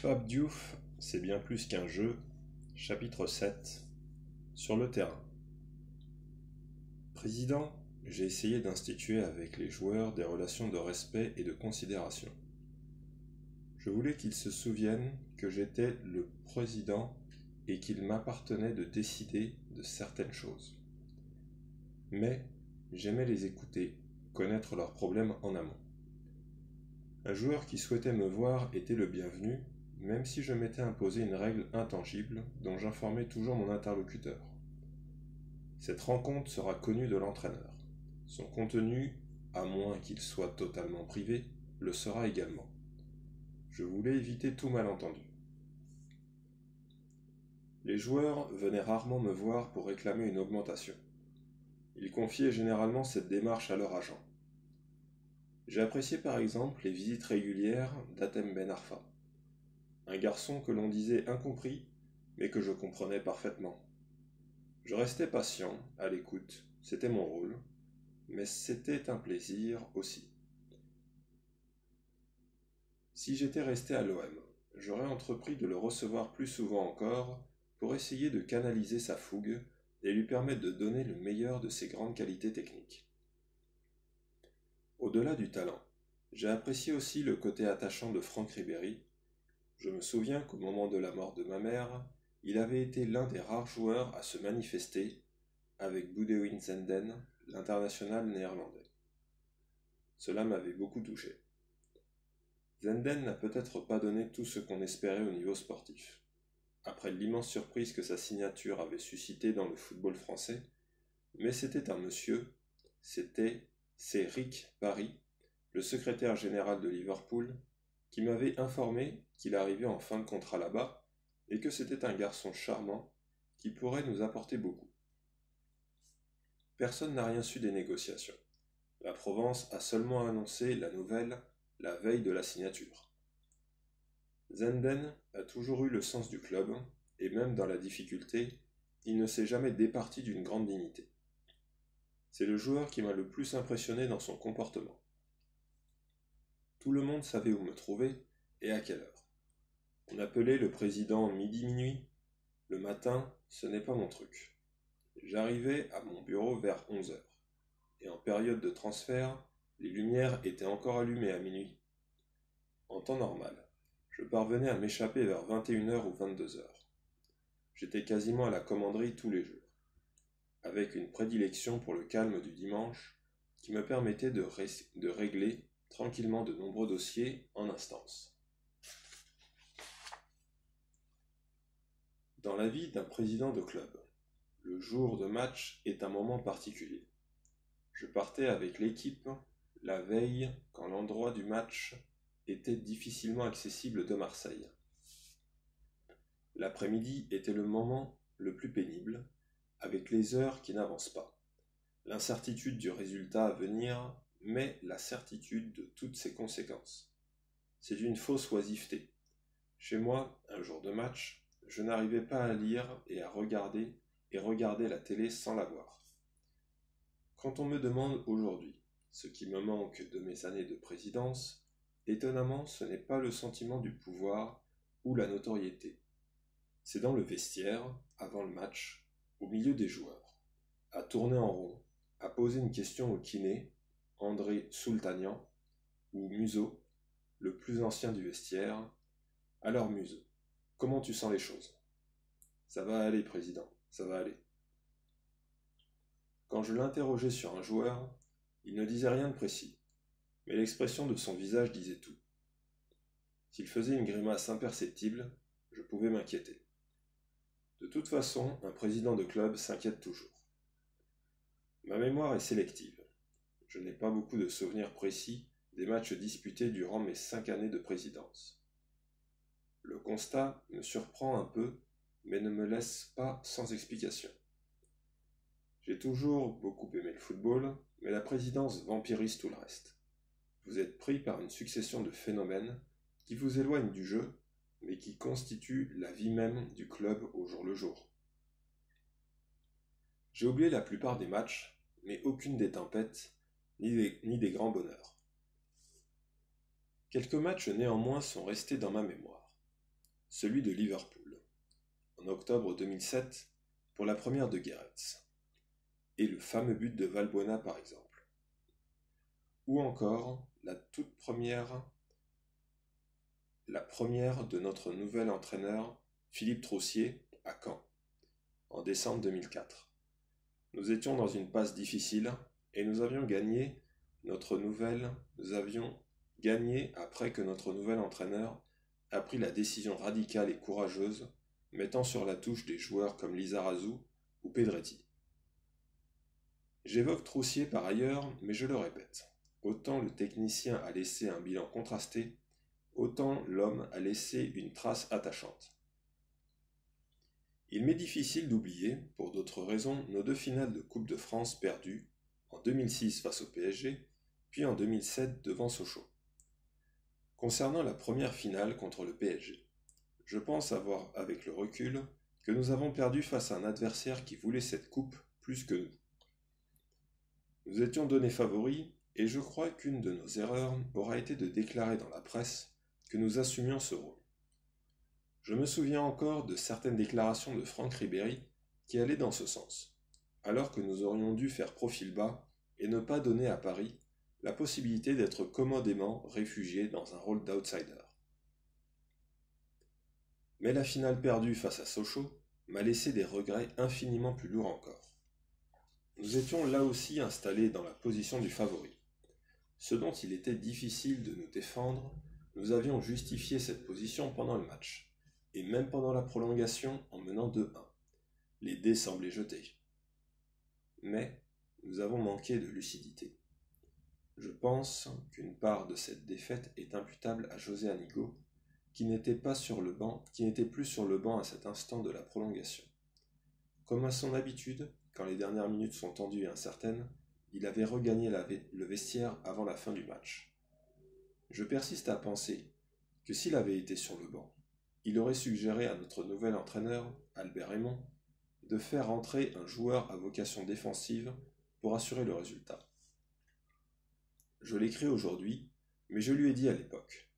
Pape Diouf, c'est bien plus qu'un jeu. Chapitre 7. Sur le terrain. Président, j'ai essayé d'instituer avec les joueurs des relations de respect et de considération. Je voulais qu'ils se souviennent que j'étais le président et qu'il m'appartenait de décider de certaines choses. Mais j'aimais les écouter, connaître leurs problèmes en amont. Un joueur qui souhaitait me voir était le bienvenu, même si je m'étais imposé une règle intangible dont j'informais toujours mon interlocuteur. Cette rencontre sera connue de l'entraîneur. Son contenu, à moins qu'il soit totalement privé, le sera également. Je voulais éviter tout malentendu. Les joueurs venaient rarement me voir pour réclamer une augmentation. Ils confiaient généralement cette démarche à leur agent. J'ai apprécié par exemple les visites régulières d'Hatem Ben Arfa, un garçon que l'on disait incompris, mais que je comprenais parfaitement. Je restais patient, à l'écoute, c'était mon rôle, mais c'était un plaisir aussi. Si j'étais resté à l'OM, j'aurais entrepris de le recevoir plus souvent encore pour essayer de canaliser sa fougue et lui permettre de donner le meilleur de ses grandes qualités techniques. Au-delà du talent, j'ai apprécié aussi le côté attachant de Franck Ribéry. Je me souviens qu'au moment de la mort de ma mère, il avait été l'un des rares joueurs à se manifester avec Boudewijn Zenden, l'international néerlandais. Cela m'avait beaucoup touché. Zenden n'a peut-être pas donné tout ce qu'on espérait au niveau sportif. Après l'immense surprise que sa signature avait suscitée dans le football français, mais c'était un monsieur, c'est Rick Barry, le secrétaire général de Liverpool, qui m'avait informé qu'il arrivait en fin de contrat là-bas et que c'était un garçon charmant qui pourrait nous apporter beaucoup. Personne n'a rien su des négociations. La Provence a seulement annoncé la nouvelle la veille de la signature. Zenden a toujours eu le sens du club, et même dans la difficulté, il ne s'est jamais départi d'une grande dignité. C'est le joueur qui m'a le plus impressionné dans son comportement. Tout le monde savait où me trouver et à quelle heure. On appelait le président midi-minuit. Le matin, ce n'est pas mon truc. J'arrivais à mon bureau vers 11 heures. Et en période de transfert, les lumières étaient encore allumées à minuit. En temps normal, je parvenais à m'échapper vers 21 heures ou 22 heures. J'étais quasiment à la commanderie tous les jours, avec une prédilection pour le calme du dimanche qui me permettait de régler tranquillement de nombreux dossiers en instance. Dans la vie d'un président de club, le jour de match est un moment particulier. Je partais avec l'équipe la veille quand l'endroit du match était difficilement accessible de Marseille. L'après-midi était le moment le plus pénible, avec les heures qui n'avancent pas, l'incertitude du résultat à venir, mais la certitude de toutes ses conséquences. C'est une fausse oisiveté. Chez moi, un jour de match, je n'arrivais pas à lire et à regarder la télé sans la voir. Quand on me demande aujourd'hui ce qui me manque de mes années de présidence, étonnamment, ce n'est pas le sentiment du pouvoir ou la notoriété. C'est dans le vestiaire, avant le match, au milieu des joueurs, à tourner en rond, à poser une question au kiné, André Soultanian, ou Museau, le plus ancien du vestiaire. Alors Museau, comment tu sens les choses? Ça va aller, président, ça va aller. Quand je l'interrogeais sur un joueur, il ne disait rien de précis, mais l'expression de son visage disait tout. S'il faisait une grimace imperceptible, je pouvais m'inquiéter. De toute façon, un président de club s'inquiète toujours. Ma mémoire est sélective. Je n'ai pas beaucoup de souvenirs précis des matchs disputés durant mes 5 années de présidence. Le constat me surprend un peu, mais ne me laisse pas sans explication. J'ai toujours beaucoup aimé le football, mais la présidence vampirise tout le reste. Vous êtes pris par une succession de phénomènes qui vous éloignent du jeu, mais qui constituent la vie même du club au jour le jour. J'ai oublié la plupart des matchs, mais aucune des tempêtes, ni des grands bonheurs. Quelques matchs néanmoins sont restés dans ma mémoire. celui de Liverpool, en octobre 2007, pour la première de Gareth, et le fameux but de Valbuena par exemple. Ou encore la première de notre nouvel entraîneur Philippe Troussier à Caen, en décembre 2004. Nous étions dans une passe difficile et nous avions gagné après que notre nouvel entraîneur a pris la décision radicale et courageuse, mettant sur la touche des joueurs comme Lizarazu ou Pedretti. J'évoque Troussier par ailleurs, mais je le répète, autant le technicien a laissé un bilan contrasté, autant l'homme a laissé une trace attachante. Il m'est difficile d'oublier, pour d'autres raisons, nos 2 finales de Coupe de France perdues, en 2006 face au PSG, puis en 2007 devant Sochaux. Concernant la première finale contre le PSG, je pense avoir, avec le recul, que nous avons perdu face à un adversaire qui voulait cette coupe plus que nous. Nous étions donnés favoris, et je crois qu'une de nos erreurs aura été de déclarer dans la presse que nous assumions ce rôle. Je me souviens encore de certaines déclarations de Franck Ribéry qui allaient dans ce sens, alors que nous aurions dû faire profil bas et ne pas donner à Paris la possibilité d'être commodément réfugié dans un rôle d'outsider. Mais la finale perdue face à Sochaux m'a laissé des regrets infiniment plus lourds encore. Nous étions là aussi installés dans la position du favori. Ce dont il était difficile de nous défendre, nous avions justifié cette position pendant le match, et même pendant la prolongation en menant 2-1. Les dés semblaient jetés. Mais nous avons manqué de lucidité. Je pense qu'une part de cette défaite est imputable à José Anigo, qui n'était plus sur le banc à cet instant de la prolongation. Comme à son habitude, quand les dernières minutes sont tendues et incertaines, il avait regagné le vestiaire avant la fin du match. Je persiste à penser que s'il avait été sur le banc, il aurait suggéré à notre nouvel entraîneur, Albert Raymond, de faire entrer un joueur à vocation défensive pour assurer le résultat. Je l'écris aujourd'hui, mais je lui ai dit à l'époque.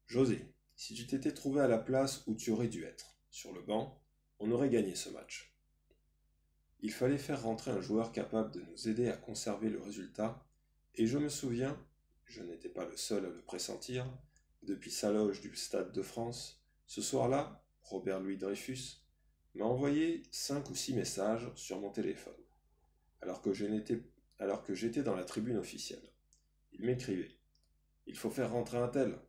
José, si tu t'étais trouvé à la place où tu aurais dû être, sur le banc, on aurait gagné ce match. Il fallait faire rentrer un joueur capable de nous aider à conserver le résultat, et je me souviens, je n'étais pas le seul à le pressentir, depuis sa loge du Stade de France, ce soir-là, Robert Louis Dreyfus m'a envoyé 5 ou 6 messages sur mon téléphone, alors que j'étais dans la tribune officielle. Il m'écrivait « Il faut faire rentrer un tel ».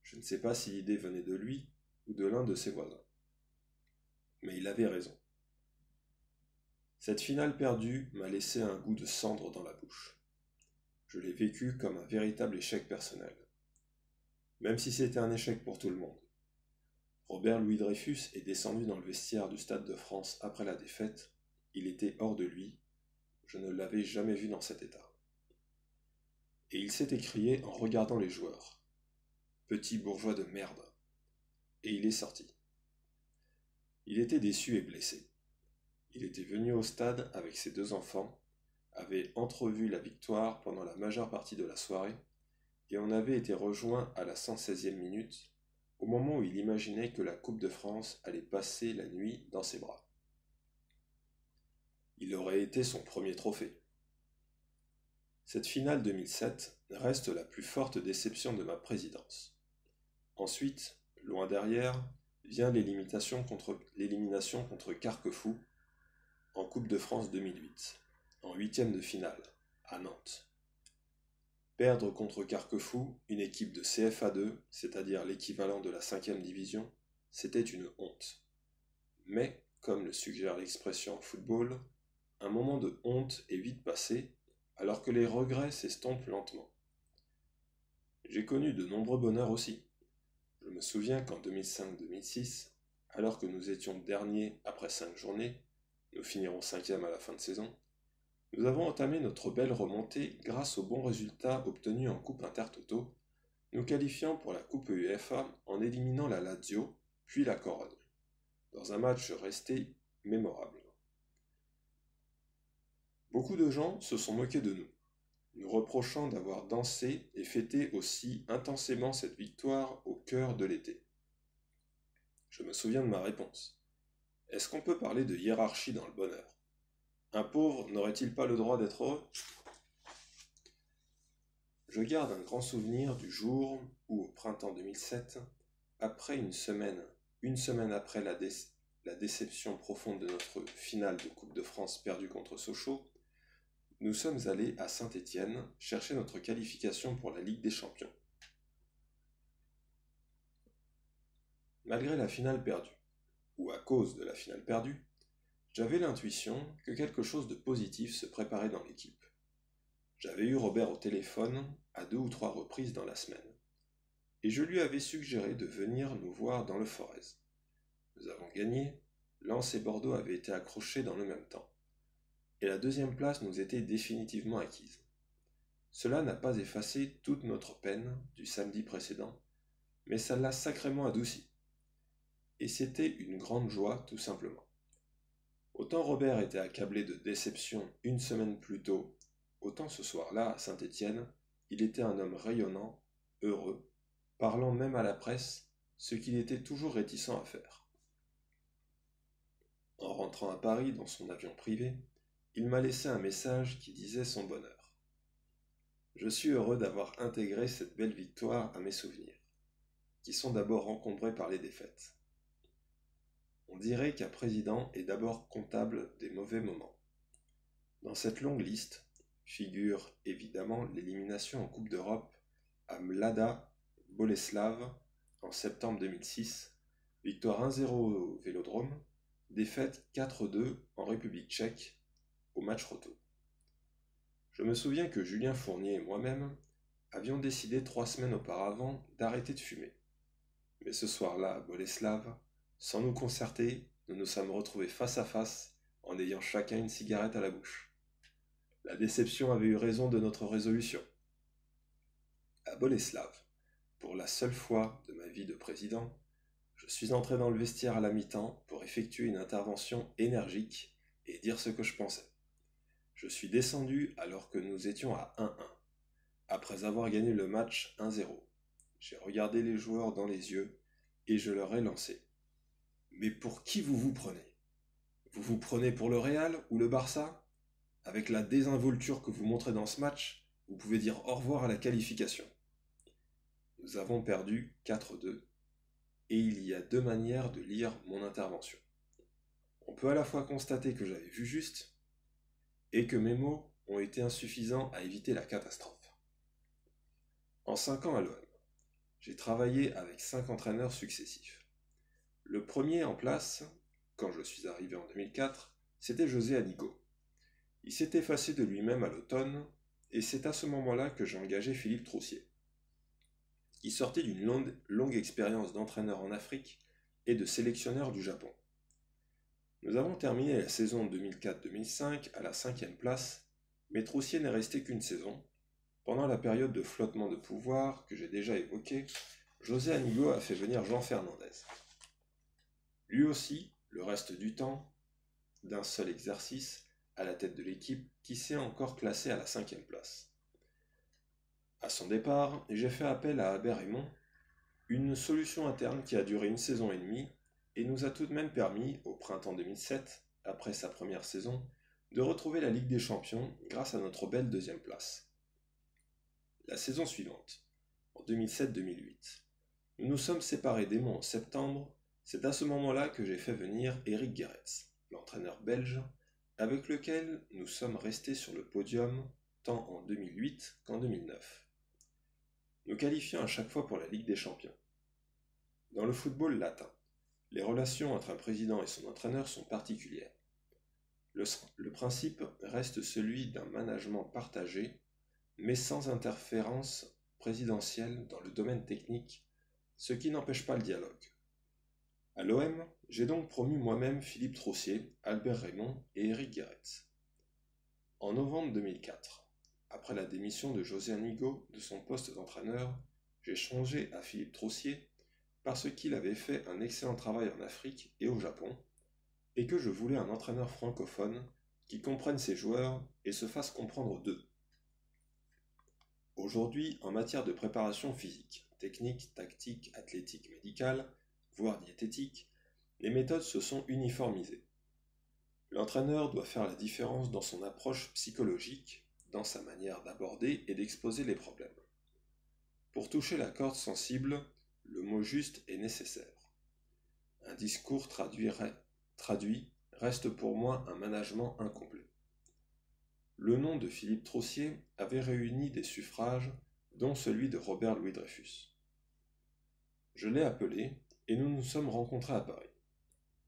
Je ne sais pas si l'idée venait de lui ou de l'un de ses voisins. Mais il avait raison. Cette finale perdue m'a laissé un goût de cendre dans la bouche. Je l'ai vécu comme un véritable échec personnel. Même si c'était un échec pour tout le monde. Robert Louis Dreyfus est descendu dans le vestiaire du Stade de France après la défaite. Il était hors de lui. Je ne l'avais jamais vu dans cet état. Et il s'est écrié en regardant les joueurs. « Petit bourgeois de merde !» Et il est sorti. Il était déçu et blessé. Il était venu au stade avec ses 2 enfants, avait entrevu la victoire pendant la majeure partie de la soirée, et on avait été rejoint à la 116e minute, au moment où il imaginait que la Coupe de France allait passer la nuit dans ses bras. Il aurait été son premier trophée. Cette finale 2007 reste la plus forte déception de ma présidence. Ensuite, loin derrière, vient l'élimination contre Carquefou en Coupe de France 2008, en 8e de finale, à Nantes. Perdre contre Carquefou, une équipe de CFA2, c'est-à-dire l'équivalent de la 5e division, c'était une honte. Mais, comme le suggère l'expression en football, un moment de honte est vite passé, alors que les regrets s'estompent lentement. J'ai connu de nombreux bonheurs aussi. Je me souviens qu'en 2005-2006, alors que nous étions derniers après 5 journées, nous finirons 5e à la fin de saison, nous avons entamé notre belle remontée grâce aux bons résultats obtenus en Coupe Intertoto, nous qualifiant pour la Coupe UEFA en éliminant la Lazio, puis la Corogne, dans un match resté mémorable. Beaucoup de gens se sont moqués de nous, nous reprochant d'avoir dansé et fêté aussi intensément cette victoire au cœur de l'été. Je me souviens de ma réponse. Est-ce qu'on peut parler de hiérarchie dans le bonheur? Un pauvre n'aurait-il pas le droit d'être heureux? Je garde un grand souvenir du jour où, au printemps 2007, après une semaine après la déception profonde de notre finale de Coupe de France perdue contre Sochaux, nous sommes allés à Saint-Étienne chercher notre qualification pour la Ligue des Champions. Malgré la finale perdue, ou à cause de la finale perdue, j'avais l'intuition que quelque chose de positif se préparait dans l'équipe. J'avais eu Robert au téléphone à 2 ou 3 reprises dans la semaine, et je lui avais suggéré de venir nous voir dans le Forez. Nous avons gagné, Lens et Bordeaux avaient été accrochés dans le même temps, et la deuxième place nous était définitivement acquise. Cela n'a pas effacé toute notre peine du samedi précédent, mais ça l'a sacrément adouci. Et c'était une grande joie, tout simplement. Autant Robert était accablé de déception une semaine plus tôt, autant ce soir-là, à Saint-Étienne, il était un homme rayonnant, heureux, parlant même à la presse, ce qu'il était toujours réticent à faire. En rentrant à Paris dans son avion privé, il m'a laissé un message qui disait son bonheur. Je suis heureux d'avoir intégré cette belle victoire à mes souvenirs, qui sont d'abord encombrés par les défaites. On dirait qu'un président est d'abord comptable des mauvais moments. Dans cette longue liste figure évidemment l'élimination en Coupe d'Europe à Mlada Boleslav en septembre 2006, victoire 1-0 au Vélodrome, défaite 4-2 en République tchèque au match retour. Je me souviens que Julien Fournier et moi-même avions décidé 3 semaines auparavant d'arrêter de fumer. Mais ce soir-là, à Boleslav, sans nous concerter, nous nous sommes retrouvés face à face en ayant chacun une cigarette à la bouche. La déception avait eu raison de notre résolution. À Boleslav, pour la seule fois de ma vie de président, je suis entré dans le vestiaire à la mi-temps pour effectuer une intervention énergique et dire ce que je pensais. Je suis descendu alors que nous étions à 1-1, après avoir gagné le match 1-0. J'ai regardé les joueurs dans les yeux et je leur ai lancé. Mais pour qui vous vous prenez? Vous vous prenez pour le Real ou le Barça? Avec la désinvolture que vous montrez dans ce match, vous pouvez dire au revoir à la qualification. Nous avons perdu 4-2 et il y a 2 manières de lire mon intervention. On peut à la fois constater que j'avais vu juste et que mes mots ont été insuffisants à éviter la catastrophe. En 5 ans à l'OM, j'ai travaillé avec 5 entraîneurs successifs. Le premier en place, quand je suis arrivé en 2004, c'était José Anigo. Il s'est effacé de lui-même à l'automne, et c'est à ce moment-là que j'ai engagé Philippe Troussier. Il sortait d'une longue expérience d'entraîneur en Afrique et de sélectionneur du Japon. Nous avons terminé la saison 2004-2005 à la 5e place, mais Troussier n'est resté qu'une saison. Pendant la période de flottement de pouvoir que j'ai déjà évoquée, José Anigo a fait venir Jean Fernandez. Lui aussi, le reste du temps, d'un seul exercice, à la tête de l'équipe qui s'est encore classée à la 5e place. À son départ, j'ai fait appel à Abel Raymond, une solution interne qui a duré une saison et demie et nous a tout de même permis, au printemps 2007, après sa première saison, de retrouver la Ligue des Champions grâce à notre belle 2e place. La saison suivante, en 2007-2008, nous nous sommes séparés des mois en septembre. C'est à ce moment-là que j'ai fait venir Eric Gerets, l'entraîneur belge, avec lequel nous sommes restés sur le podium tant en 2008 qu'en 2009. Nous qualifions à chaque fois pour la Ligue des Champions. Dans le football latin, les relations entre un président et son entraîneur sont particulières. Le principe reste celui d'un management partagé, mais sans interférence présidentielle dans le domaine technique, ce qui n'empêche pas le dialogue. À l'OM, j'ai donc promu moi-même Philippe Troussier, Albert Raymond et Eric Gerets. En novembre 2004, après la démission de José Anigo de son poste d'entraîneur, j'ai changé à Philippe Troussier parce qu'il avait fait un excellent travail en Afrique et au Japon, et que je voulais un entraîneur francophone qui comprenne ses joueurs et se fasse comprendre d'eux. Aujourd'hui, en matière de préparation physique, technique, tactique, athlétique, médicale, voire diététique, les méthodes se sont uniformisées. L'entraîneur doit faire la différence dans son approche psychologique, dans sa manière d'aborder et d'exposer les problèmes. Pour toucher la corde sensible, le mot juste est nécessaire. Un discours traduit reste pour moi un management incomplet. Le nom de Philippe Troussier avait réuni des suffrages, dont celui de Robert Louis Dreyfus. Je l'ai appelé et nous nous sommes rencontrés à Paris.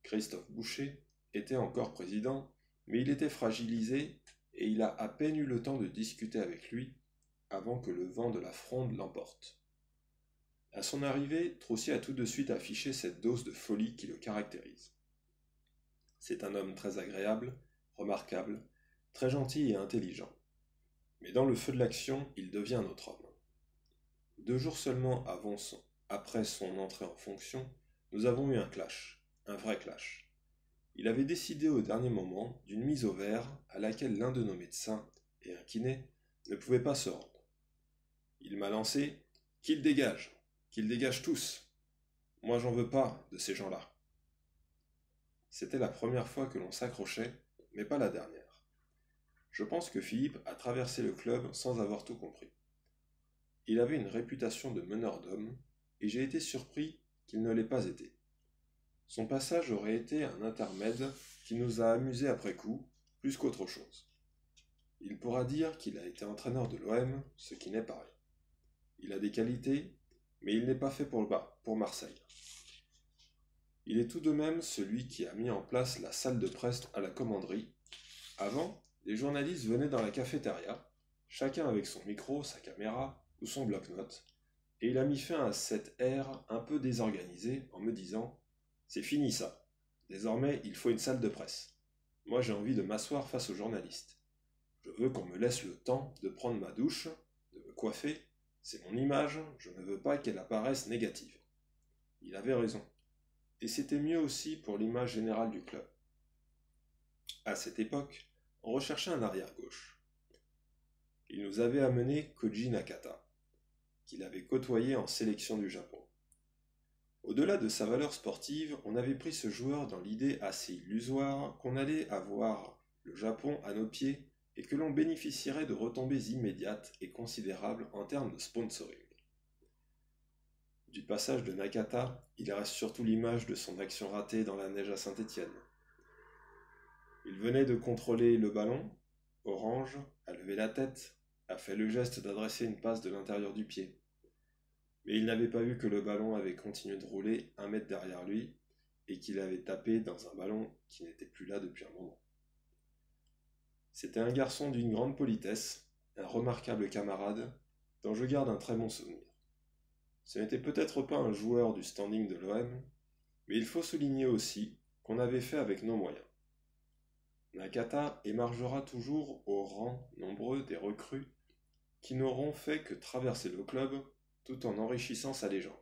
Christophe Boucher était encore président, mais il était fragilisé et il a à peine eu le temps de discuter avec lui avant que le vent de la Fronde l'emporte. À son arrivée, Troussier a tout de suite affiché cette dose de folie qui le caractérise. C'est un homme très agréable, remarquable, très gentil et intelligent. Mais dans le feu de l'action, il devient notre homme. 2 jours seulement après son entrée en fonction, nous avons eu un clash, un vrai clash. Il avait décidé au dernier moment d'une mise au vert à laquelle l'un de nos médecins et un kiné ne pouvaient pas se rendre. Il m'a lancé « Qu'ils dégagent tous. Moi j'en veux pas de ces gens-là. » C'était la première fois que l'on s'accrochait, mais pas la dernière. Je pense que Philippe a traversé le club sans avoir tout compris. Il avait une réputation de meneur d'hommes, et j'ai été surpris qu'il ne l'ait pas été. Son passage aurait été un intermède qui nous a amusés après coup, plus qu'autre chose. Il pourra dire qu'il a été entraîneur de l'OM, ce qui n'est pas rien. Il a des qualités, mais il n'est pas fait pour Marseille. Il est tout de même celui qui a mis en place la salle de presse à la commanderie. Avant, les journalistes venaient dans la cafétéria, chacun avec son micro, sa caméra ou son bloc-notes, et il a mis fin à cette ère un peu désorganisée en me disant « C'est fini ça. Désormais, il faut une salle de presse. Moi, j'ai envie de m'asseoir face aux journalistes. Je veux qu'on me laisse le temps de prendre ma douche, de me coiffer. C'est mon image, je ne veux pas qu'elle apparaisse négative. » Il avait raison. Et c'était mieux aussi pour l'image générale du club. À cette époque, on recherchait un arrière-gauche. Il nous avait amené Koji Nakata, qu'il avait côtoyé en sélection du Japon. Au-delà de sa valeur sportive, on avait pris ce joueur dans l'idée assez illusoire qu'on allait avoir le Japon à nos pieds et que l'on bénéficierait de retombées immédiates et considérables en termes de sponsoring. Du passage de Nakata, il reste surtout l'image de son action ratée dans la neige à Saint-Étienne. Il venait de contrôler le ballon, Orange a levé la tête, a fait le geste d'adresser une passe de l'intérieur du pied. Mais il n'avait pas vu que le ballon avait continué de rouler 1 mètre derrière lui et qu'il avait tapé dans un ballon qui n'était plus là depuis un moment. C'était un garçon d'une grande politesse, un remarquable camarade, dont je garde un très bon souvenir. Ce n'était peut-être pas un joueur du standing de l'OM, mais il faut souligner aussi qu'on avait fait avec nos moyens. Nakata émargera toujours au rang nombreux des recrues qui n'auront fait que traverser le club tout en enrichissant sa légende.